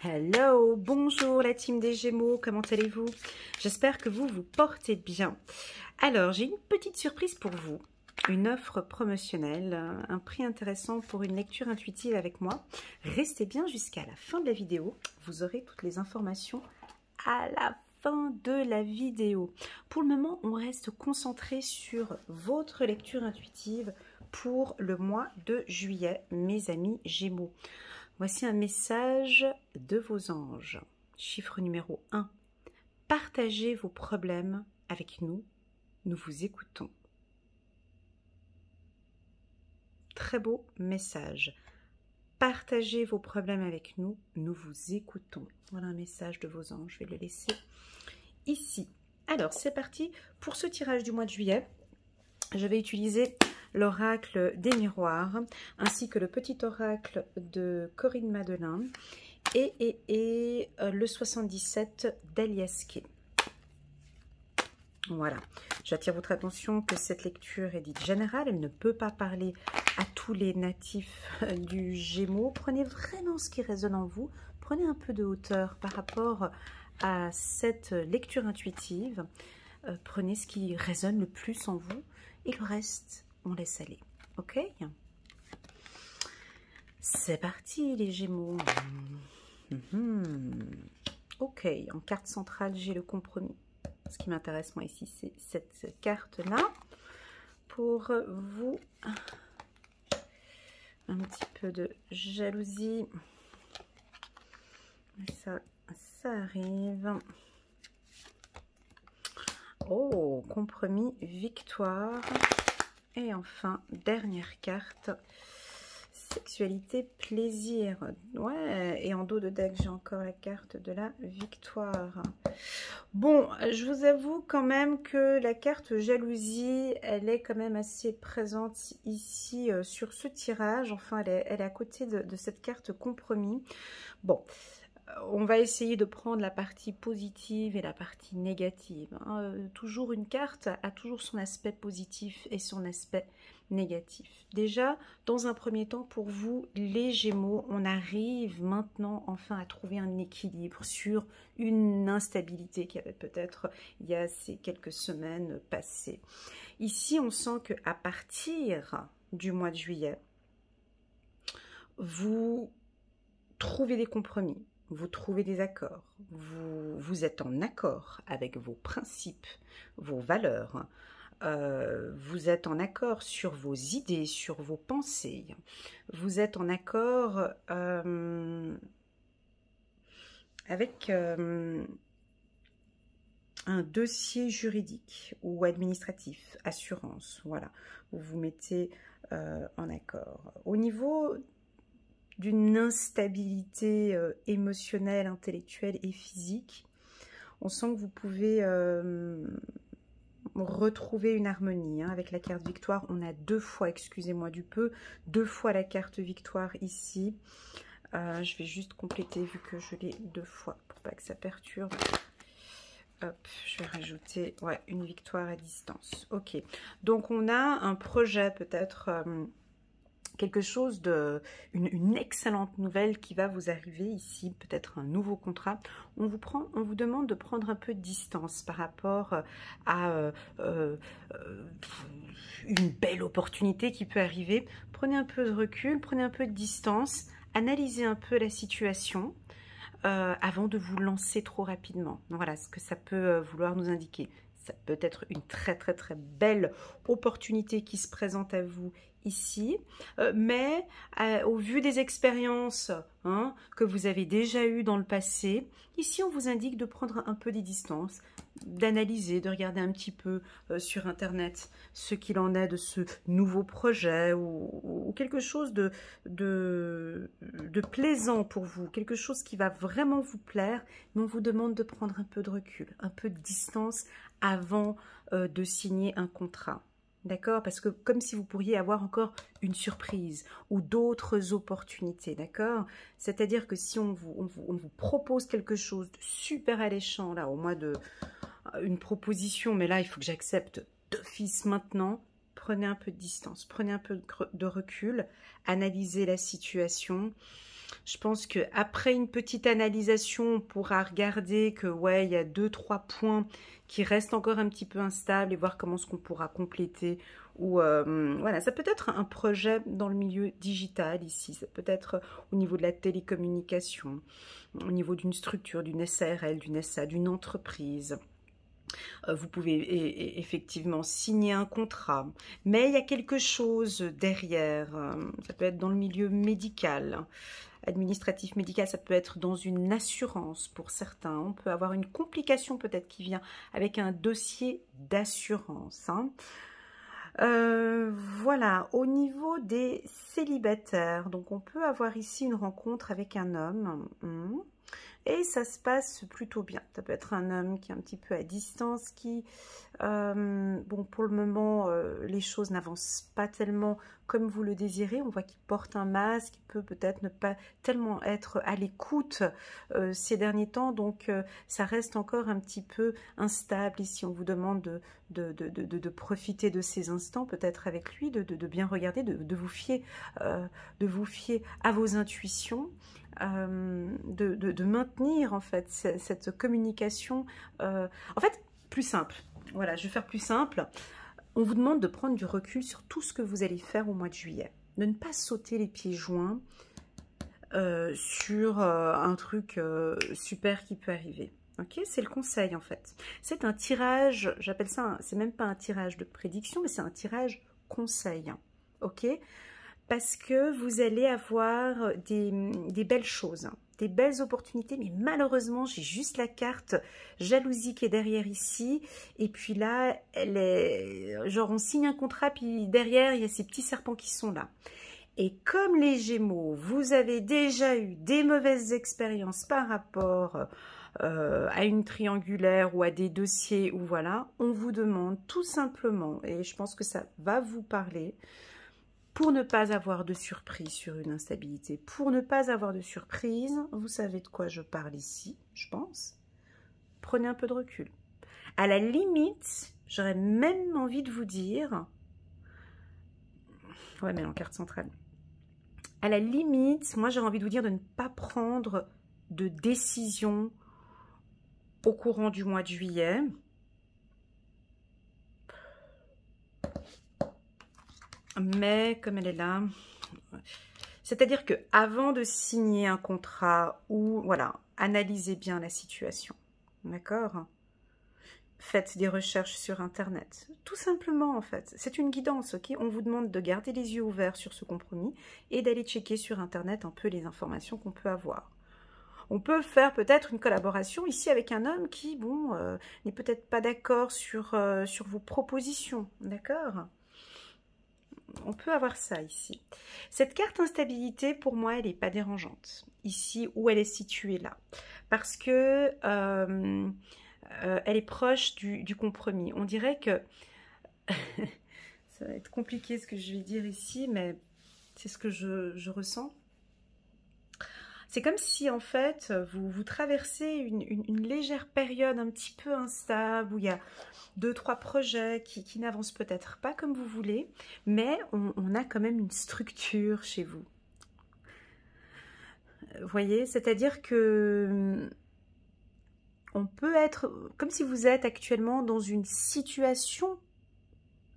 Hello, bonjour la team des Gémeaux, comment allez-vous? J'espère que vous vous portez bien. Alors, j'ai une petite surprise pour vous, une offre promotionnelle, un prix intéressant pour une lecture intuitive avec moi. Restez bien jusqu'à la fin de la vidéo, vous aurez toutes les informations à la fin de la vidéo. Pour le moment, on reste concentré sur votre lecture intuitive pour le mois de juillet, mes amis Gémeaux. Voici un message de vos anges. Chiffre numéro 1. Partagez vos problèmes avec nous. Nous vous écoutons. Très beau message. Partagez vos problèmes avec nous. Nous vous écoutons. Voilà un message de vos anges. Je vais le laisser ici. Alors, c'est parti pour ce tirage du mois de juillet. Je vais utiliser l'oracle des miroirs, ainsi que le petit oracle de Corinne Madelin et le 77 d'Alias Kay. Voilà, j'attire votre attention que cette lecture est dite générale, elle ne peut pas parler à tous les natifs du Gémeaux. Prenez vraiment ce qui résonne en vous, prenez un peu de hauteur par rapport à cette lecture intuitive, prenez ce qui résonne le plus en vous et le reste, on laisse aller. Ok? C'est parti les Gémeaux. Ok, en carte centrale, j'ai le compromis. Ce qui m'intéresse moi ici, c'est cette carte-là. Pour vous, un petit peu de jalousie. Ça arrive. Oh, compromis, victoire. Et enfin, dernière carte, sexualité, plaisir. Ouais, et en dos de deck, j'ai encore la carte de la victoire. Bon, je vous avoue quand même que la carte jalousie, elle est quand même assez présente ici sur ce tirage. Enfin, elle est à côté de cette carte compromis. Bon, on va essayer de prendre la partie positive et la partie négative. Toujours une carte a toujours son aspect positif et son aspect négatif. Déjà, dans un premier temps, pour vous, les Gémeaux, on arrive maintenant enfin à trouver un équilibre sur une instabilité qu'il y avait peut-être il y a ces quelques semaines passées. Ici, on sent qu'à partir du mois de juillet, vous trouvez des compromis. Vous trouvez des accords, vous êtes en accord avec vos principes, vos valeurs, vous êtes en accord sur vos idées, sur vos pensées, vous êtes en accord avec un dossier juridique ou administratif, assurance, voilà, vous vous mettez en accord. Au niveau d'une instabilité émotionnelle, intellectuelle et physique, on sent que vous pouvez retrouver une harmonie. Avec la carte victoire, on a deux fois, excusez-moi du peu, deux fois la carte victoire ici. Je vais juste compléter vu que je l'ai deux fois pour pas que ça perturbe. Hop, je vais rajouter une victoire à distance. Ok, donc on a un projet peut-être... quelque chose une excellente nouvelle qui va vous arriver ici, peut-être un nouveau contrat. On vous demande de prendre un peu de distance par rapport à une belle opportunité qui peut arriver. Prenez un peu de recul, prenez un peu de distance, analysez un peu la situation avant de vous lancer trop rapidement. Donc voilà ce que ça peut vouloir nous indiquer. Ça peut être une très très très belle opportunité qui se présente à vous ici, mais au vu des expériences que vous avez déjà eues dans le passé, ici on vous indique de prendre un peu des distances, d'analyser, de regarder un petit peu sur internet ce qu'il en est de ce nouveau projet ou quelque chose de plaisant pour vous, quelque chose qui va vraiment vous plaire, mais on vous demande de prendre un peu de recul, un peu de distance avant de signer un contrat. D'accord? Parce que comme si vous pourriez avoir encore une surprise ou d'autres opportunités. D'accord? C'est-à-dire que si on vous propose quelque chose de super alléchant, là, au mois de... une proposition, mais là, il faut que j'accepte d'office maintenant. Prenez un peu de distance, prenez un peu de recul, analysez la situation. Je pense qu'après une petite analysation, on pourra regarder que ouais, il y a 2-3 points qui restent encore un petit peu instables et voir comment est-ce qu'on pourra compléter. Ou voilà, ça peut être un projet dans le milieu digital ici, ça peut être au niveau de la télécommunication, au niveau d'une structure, d'une SARL, d'une SA, d'une entreprise. Vous pouvez effectivement signer un contrat, mais il y a quelque chose derrière. Ça peut être dans le milieu médical, administratif médical, ça peut être dans une assurance pour certains. On peut avoir une complication peut-être qui vient avec un dossier d'assurance. Hein. Voilà, au niveau des célibataires, donc on peut avoir ici une rencontre avec un homme. Et ça se passe plutôt bien. Ça peut être un homme qui est un petit peu à distance, qui, bon, pour le moment, les choses n'avancent pas tellement comme vous le désirez. On voit qu'il porte un masque, il peut peut-être ne pas tellement être à l'écoute ces derniers temps. Donc, ça reste encore un petit peu instable. Ici, on vous demande de profiter de ces instants, peut-être avec lui, de bien regarder, de vous fier à vos intuitions. De maintenir en fait cette communication en fait plus simple. Voilà, je vais faire plus simple. On vous demande de prendre du recul sur tout ce que vous allez faire au mois de juillet, de ne pas sauter les pieds joints sur un truc super qui peut arriver. Ok, c'est le conseil en fait. C'est un tirage, j'appelle ça, c'est même pas un tirage de prédiction, mais c'est un tirage conseil. Ok, parce que vous allez avoir des belles choses, des belles opportunités, mais malheureusement, j'ai juste la carte jalousie qui est derrière ici, et puis là, elle est, genre on signe un contrat, puis derrière, il y a ces petits serpents qui sont là. Et comme les Gémeaux, vous avez déjà eu des mauvaises expériences par rapport à une triangulaire ou à des dossiers, ou voilà, on vous demande tout simplement, et je pense que ça va vous parler, pour ne pas avoir de surprise sur une instabilité, pour ne pas avoir de surprise, vous savez de quoi je parle ici, je pense. Prenez un peu de recul. À la limite, j'aurais même envie de vous dire, ouais, mais en carte centrale. À la limite, moi j'aurais envie de vous dire de ne pas prendre de décision au courant du mois de juillet. Mais comme elle est là, c'est-à-dire que avant de signer un contrat ou voilà, analysez bien la situation, d'accord? Faites des recherches sur internet, tout simplement en fait. C'est une guidance, ok? On vous demande de garder les yeux ouverts sur ce compromis et d'aller checker sur internet un peu les informations qu'on peut avoir. On peut faire peut-être une collaboration ici avec un homme qui, bon, n'est peut-être pas d'accord sur vos propositions, d'accord? On peut avoir ça ici. Cette carte instabilité, pour moi, elle n'est pas dérangeante. Ici, où elle est située là. Parce que elle est proche du compromis. On dirait que... ça va être compliqué ce que je vais dire ici, mais c'est ce que je ressens. C'est comme si, en fait, vous traversez une légère période un petit peu instable, où il y a 2-3 projets qui n'avancent peut-être pas comme vous voulez, mais on a quand même une structure chez vous. Vous voyez, c'est-à-dire que on peut être, comme si vous êtes actuellement dans une situation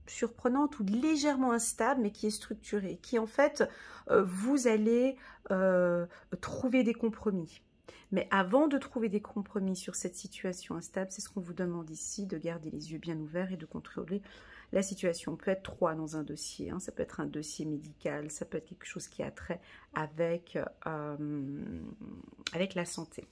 surprenante ou légèrement instable, mais qui est structurée, qui en fait, vous allez trouver des compromis. Mais avant de trouver des compromis sur cette situation instable, c'est ce qu'on vous demande ici, de garder les yeux bien ouverts et de contrôler la situation. On peut être 3 dans un dossier, hein. Ça peut être un dossier médical, ça peut être quelque chose qui a trait avec, avec la santé.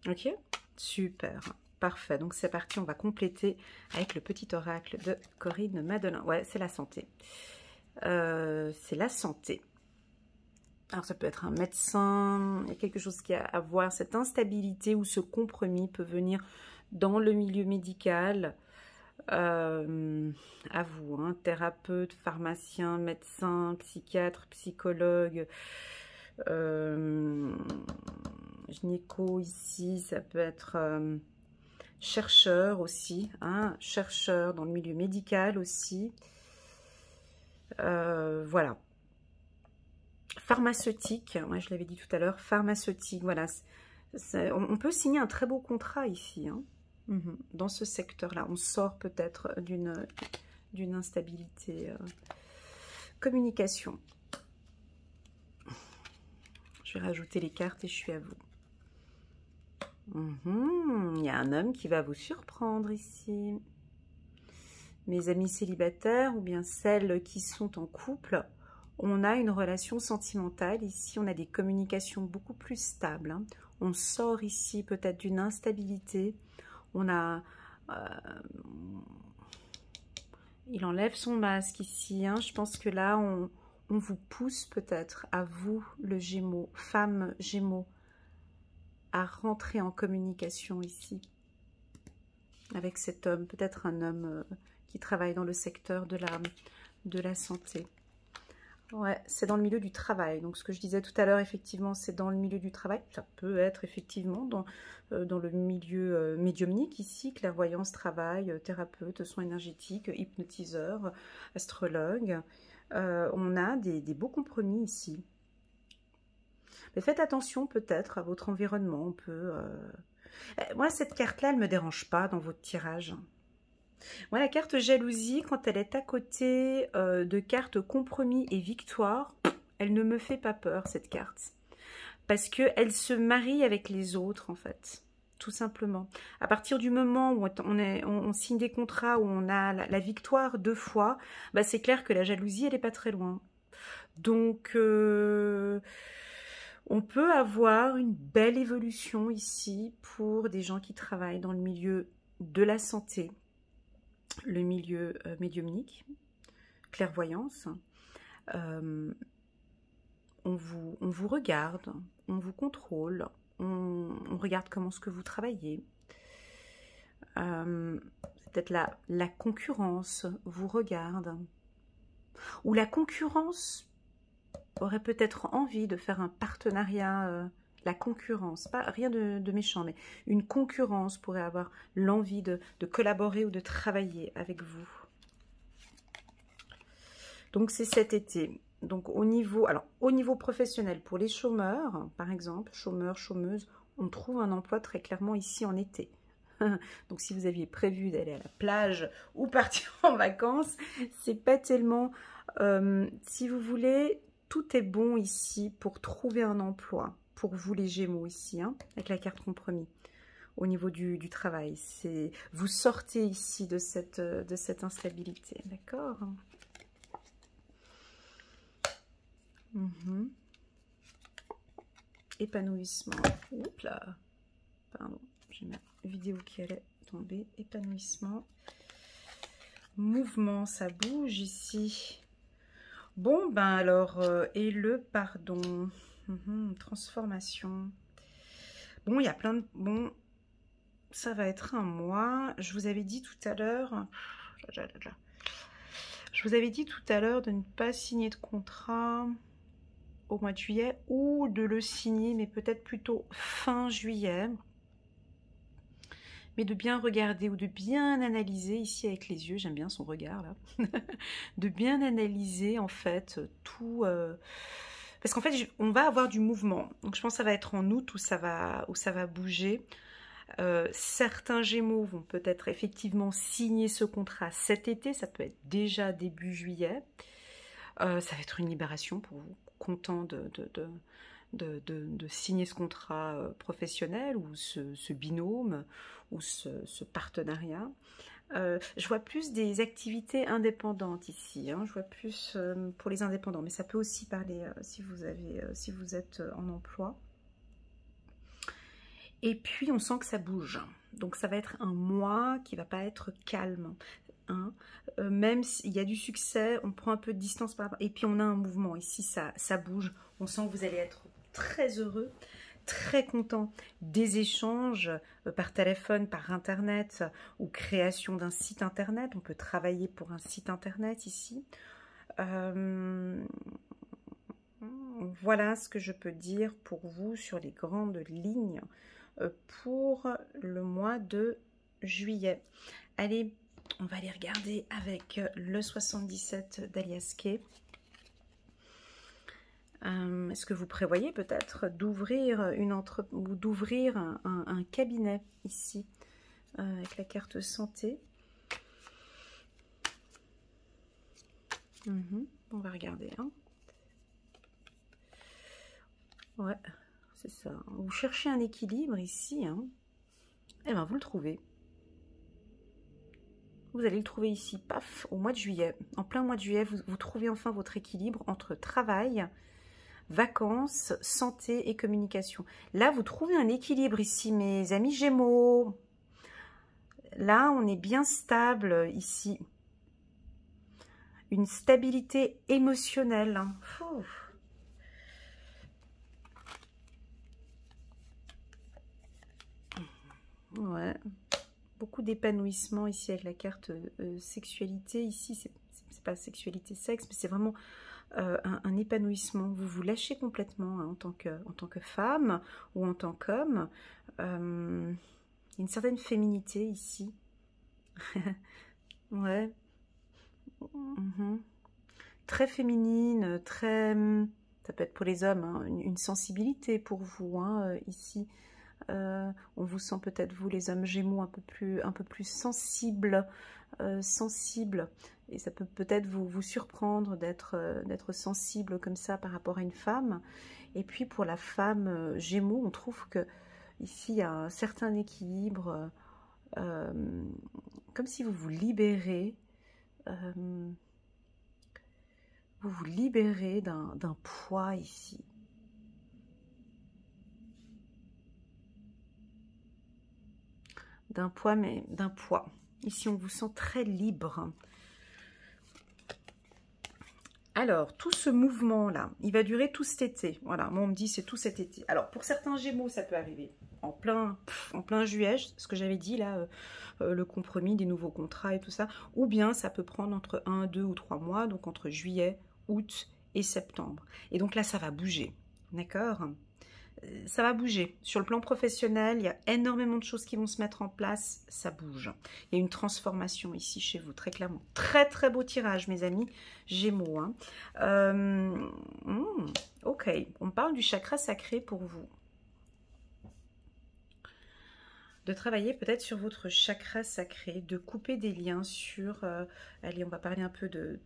Ok, super. Parfait, donc c'est parti, on va compléter avec le petit oracle de Corinne Madelin. Ouais, c'est la santé. C'est la santé. Alors ça peut être un médecin, il y a quelque chose qui a à voir, cette instabilité ou ce compromis peut venir dans le milieu médical. À vous, hein, thérapeute, pharmacien, médecin, psychiatre, psychologue, gynéco ici, ça peut être... chercheur aussi, hein, chercheur dans le milieu médical aussi. Voilà. pharmaceutique, ouais, je l'avais dit tout à l'heure, pharmaceutique, voilà. On peut signer un très beau contrat ici, hein, dans ce secteur-là. On sort peut-être d'une instabilité. Communication. Je vais rajouter les cartes et je suis à vous. Il y a un homme qui va vous surprendre ici. Mes amis célibataires ou bien celles qui sont en couple, on a une relation sentimentale. Ici, on a des communications beaucoup plus stables. Hein. On sort ici peut-être d'une instabilité. On a... il enlève son masque ici. Hein. Je pense que là, on vous pousse peut-être, à vous, le Gémeaux, femme Gémeaux, à rentrer en communication ici avec cet homme. Peut-être un homme qui travaille dans le secteur de la santé. Ouais, c'est dans le milieu du travail. Donc, ce que je disais tout à l'heure, effectivement, c'est dans le milieu du travail. Ça peut être effectivement dans le milieu médiumnique ici, clairvoyance, travail, thérapeute, soins énergétiques, hypnotiseur, astrologue. On a des beaux compromis ici. Mais faites attention peut-être à votre environnement. On peut, moi, cette carte-là, elle ne me dérange pas dans votre tirage. Moi, la carte jalousie, quand elle est à côté de cartes compromis et victoire, elle ne me fait pas peur, cette carte. Parce qu'elle se marie avec les autres, en fait. Tout simplement. À partir du moment où on signe des contrats, où on a la victoire 2 fois, bah, c'est clair que la jalousie, elle n'est pas très loin. Donc, on peut avoir une belle évolution ici pour des gens qui travaillent dans le milieu de la santé, le milieu médiumnique, clairvoyance. On vous regarde, on vous contrôle, on regarde comment est-ce que vous travaillez. Peut-être la concurrence vous regarde. Ou la concurrence aurait peut-être envie de faire un partenariat, la concurrence, pas rien de méchant, mais une concurrence pourrait avoir l'envie de collaborer ou de travailler avec vous. Donc c'est cet été. Donc au niveau professionnel, pour les chômeurs, par exemple, chômeurs, chômeuses, on trouve un emploi très clairement ici en été. Donc si vous aviez prévu d'aller à la plage ou partir en vacances, c'est pas tellement... si vous voulez, tout est bon ici pour trouver un emploi, pour vous les Gémeaux ici, hein, avec la carte compromis. Au niveau du travail, vous sortez ici de cette instabilité, d'accord? Épanouissement. Oups là. Pardon, j'ai ma vidéo qui allait tomber. Épanouissement. Mouvement, ça bouge ici. Bon, ben alors, et le pardon. Transformation. Bon, il y a plein de... Bon, ça va être un mois. Je vous avais dit tout à l'heure... Je vous avais dit tout à l'heure de ne pas signer de contrat au mois de juillet ou de le signer, mais peut-être plutôt fin juillet. Mais de bien regarder ou de bien analyser ici avec les yeux, j'aime bien son regard là, de bien analyser en fait tout... parce qu'en fait, on va avoir du mouvement. Donc je pense que ça va être en août où ça va bouger. Certains Gémeaux vont peut-être effectivement signer ce contrat cet été, ça peut être déjà début juillet. Ça va être une libération pour vous, content de signer ce contrat professionnel ou ce binôme ou ce partenariat. Je vois plus des activités indépendantes ici, hein. Je vois plus pour les indépendants, mais ça peut aussi parler si vous êtes en emploi. Et puis on sent que ça bouge, donc ça va être un mois qui va pas être calme. Hein. Même s'il y a du succès, on prend un peu de distance par rapport, et puis on a un mouvement ici, ça bouge. On sent que vous allez être très heureux, très content des échanges par téléphone, par internet ou création d'un site internet. On peut travailler pour un site internet ici. Voilà ce que je peux dire pour vous sur les grandes lignes pour le mois de juillet. Allez, on va aller regarder avec le 77 d'Alias Kay. Est-ce que vous prévoyez peut-être d'ouvrir un cabinet ici avec la carte santé? On va regarder. Hein. Ouais, c'est ça. Vous cherchez un équilibre ici. Hein. Eh bien, vous le trouvez. Vous allez le trouver ici, paf, au mois de juillet. En plein mois de juillet, vous trouvez enfin votre équilibre entre travail, vacances, santé et communication. Là, vous trouvez un équilibre ici, mes amis Gémeaux. Là, on est bien stable ici. Une stabilité émotionnelle. Ouais. Beaucoup d'épanouissement ici avec la carte sexualité. Ici, c'est pas sexualité sexe, mais c'est vraiment un épanouissement. Vous vous lâchez complètement hein, en tant que femme ou en tant qu'homme. Une certaine féminité ici. Ouais. Très féminine, très... Ça peut être pour les hommes, hein, une sensibilité pour vous hein, ici. On vous sent peut-être, vous, les hommes Gémeaux, un peu plus sensibles. Et ça peut peut-être vous surprendre d'être sensible comme ça par rapport à une femme. Et puis pour la femme Gémeaux, on trouve que ici il y a un certain équilibre, comme si vous vous libérez d'un poids ici. D'un poids, mais d'un poids. Ici, on vous sent très libre. Alors, tout ce mouvement-là, il va durer tout cet été. Voilà, moi, on me dit c'est tout cet été. Alors, pour certains Gémeaux, ça peut arriver en plein juillet, ce que j'avais dit, là, le compromis des nouveaux contrats et tout ça. Ou bien, ça peut prendre entre 1, 2 ou 3 mois, donc entre juillet, août et septembre. Et donc là, ça va bouger, d'accord ? Ça va bouger. Sur le plan professionnel, il y a énormément de choses qui vont se mettre en place. Ça bouge. Il y a une transformation ici chez vous, très clairement. Très, très beau tirage, mes amis Gémeaux. Hein. Ok, on parle du chakra sacré pour vous. De travailler peut-être sur votre chakra sacré, de couper des liens sur... allez, on va parler un peu de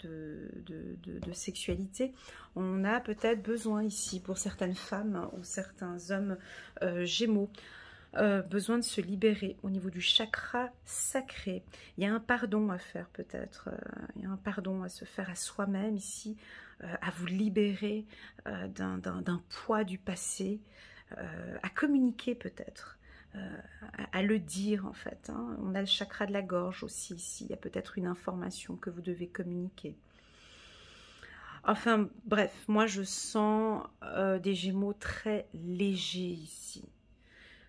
sexualité. On a peut-être besoin ici, pour certaines femmes ou certains hommes Gémeaux, besoin de se libérer au niveau du chakra sacré. Il y a un pardon à faire peut-être. Il y a un pardon à se faire à soi-même ici, à vous libérer d'un poids du passé, à communiquer peut-être. À le dire en fait. Hein. On a le chakra de la gorge aussi ici. Il y a peut-être une information que vous devez communiquer. Enfin bref, moi je sens des Gémeaux très légers ici.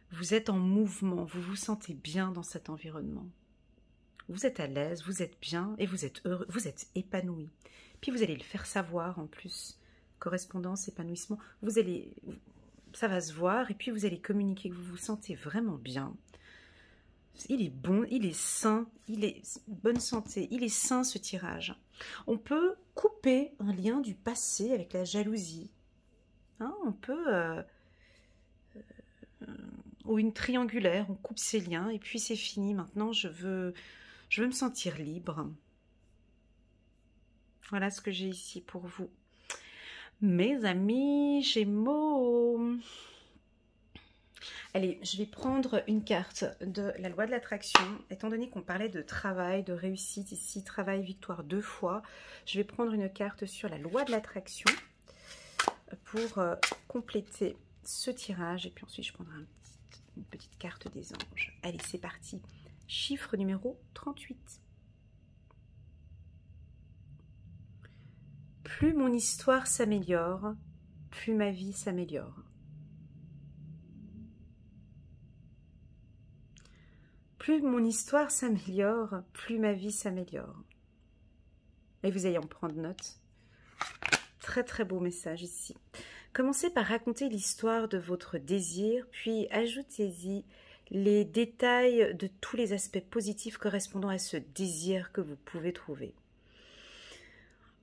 Vous êtes en mouvement, vous vous sentez bien dans cet environnement. Vous êtes à l'aise, vous êtes bien et vous êtes heureux, vous êtes épanoui. Puis vous allez le faire savoir en plus. Correspondance, épanouissement. Vous allez... Ça va se voir et puis vous allez communiquer que vous vous sentez vraiment bien. Il est bon, il est sain, il est bonne santé, il est sain ce tirage. On peut couper un lien du passé avec la jalousie. Hein, on peut... ou une triangulaire, on coupe ces liens et puis c'est fini. Maintenant, je veux me sentir libre. Voilà ce que j'ai ici pour vous. Mes amis Gémeaux. Allez, je vais prendre une carte de la loi de l'attraction. Étant donné qu'on parlait de travail, de réussite ici, travail, victoire 2 fois, je vais prendre une carte sur la loi de l'attraction pour compléter ce tirage. Et puis ensuite, je prendrai une petite carte des anges. Allez, c'est parti. Chiffre numéro 38. Plus mon histoire s'améliore, plus ma vie s'améliore. Plus mon histoire s'améliore, plus ma vie s'améliore. Et vous allez en prendre note. Très très beau message ici. Commencez par raconter l'histoire de votre désir, puis ajoutez-y les détails de tous les aspects positifs correspondant à ce désir que vous pouvez trouver.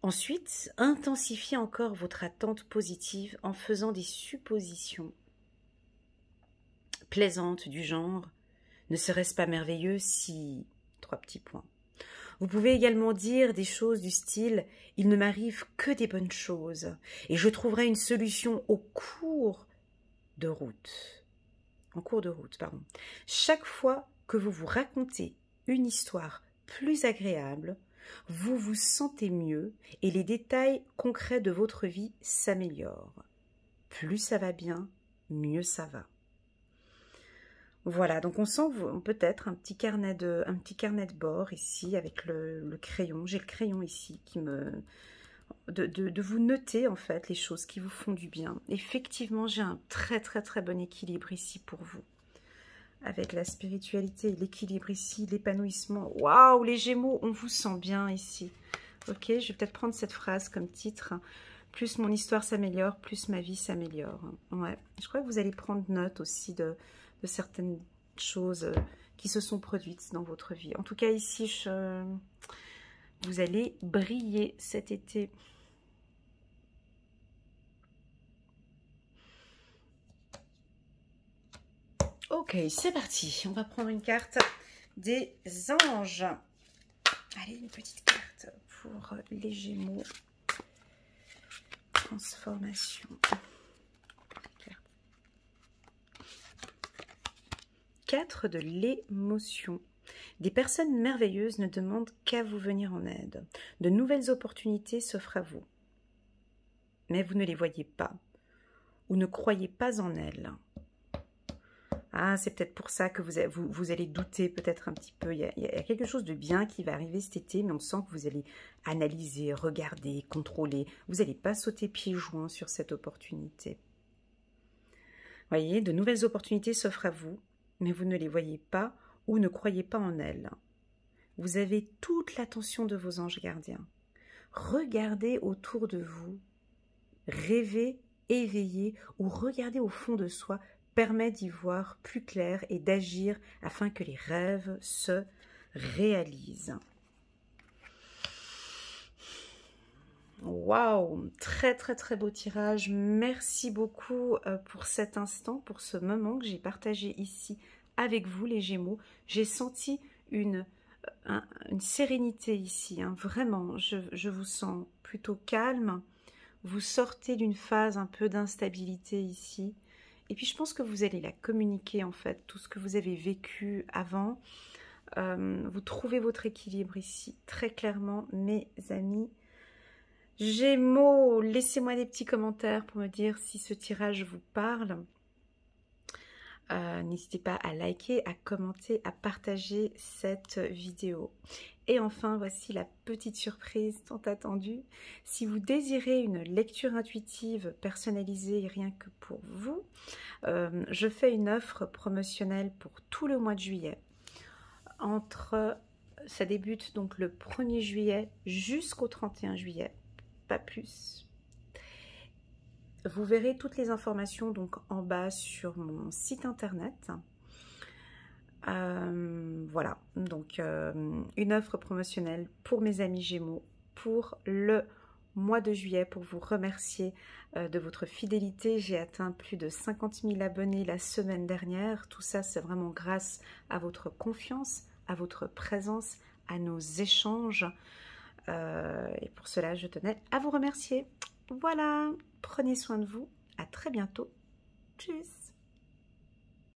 Ensuite, intensifiez encore votre attente positive en faisant des suppositions plaisantes du genre « Ne serait-ce pas merveilleux si… » 3 petits points. Vous pouvez également dire des choses du style « Il ne m'arrive que des bonnes choses et je trouverai une solution au cours de route. » En cours de route, pardon. Chaque fois que vous vous racontez une histoire plus agréable, vous vous sentez mieux et les détails concrets de votre vie s'améliorent. Plus ça va bien, mieux ça va. Voilà, donc on sent peut-être un petit carnet de bord ici avec le crayon. J'ai le crayon ici qui me... De vous noter en fait les choses qui vous font du bien. Effectivement, j'ai un très bon équilibre ici pour vous. Avec la spiritualité, l'équilibre ici, l'épanouissement. Waouh, les Gémeaux, on vous sent bien ici. Ok, je vais peut-être prendre cette phrase comme titre. Plus mon histoire s'améliore, plus ma vie s'améliore. Ouais, je crois que vous allez prendre note aussi de certaines choses qui se sont produites dans votre vie. En tout cas, ici, vous allez briller cet été. Ok, c'est parti. On va prendre une carte des anges. Allez, une petite carte pour les Gémeaux. Transformation. 4 de l'émotion. Des personnes merveilleuses ne demandent qu'à vous venir en aide. De nouvelles opportunités s'offrent à vous. Mais vous ne les voyez pas ou ne croyez pas en elles. Ah, c'est peut-être pour ça que vous allez douter peut-être un petit peu. Il y a quelque chose de bien qui va arriver cet été, mais on sent que vous allez analyser, regarder, contrôler. Vous n'allez pas sauter pieds joints sur cette opportunité. Voyez, de nouvelles opportunités s'offrent à vous, mais vous ne les voyez pas ou ne croyez pas en elles. Vous avez toute l'attention de vos anges gardiens. Regardez autour de vous, rêvez, éveillez ou regardez au fond de soi permet d'y voir plus clair et d'agir afin que les rêves se réalisent. Waouh, très beau tirage. Merci beaucoup pour cet instant, pour ce moment que j'ai partagé ici avec vous les Gémeaux. J'ai senti une sérénité ici, hein. Vraiment, je vous sens plutôt calme. Vous sortez d'une phase un peu d'instabilité ici. Et puis je pense que vous allez la communiquer en fait, tout ce que vous avez vécu avant. Vous trouvez votre équilibre ici, très clairement, mes amis. Gémeaux, laissez-moi des petits commentaires pour me dire si ce tirage vous parle. N'hésitez pas à liker, à commenter, à partager cette vidéo. Et enfin, voici la petite surprise tant attendue. Si vous désirez une lecture intuitive personnalisée rien que pour vous, je fais une offre promotionnelle pour tout le mois de juillet. Ça débute donc le 1er juillet jusqu'au 31 juillet, pas plus. Vous verrez toutes les informations donc en bas sur mon site internet. Voilà, donc une offre promotionnelle pour mes amis Gémeaux pour le mois de juillet, pour vous remercier de votre fidélité. J'ai atteint plus de 50 000 abonnés la semaine dernière. Tout ça, c'est vraiment grâce à votre confiance, à votre présence, à nos échanges. Et pour cela, je tenais à vous remercier. Voilà, prenez soin de vous. À très bientôt. Tchuss.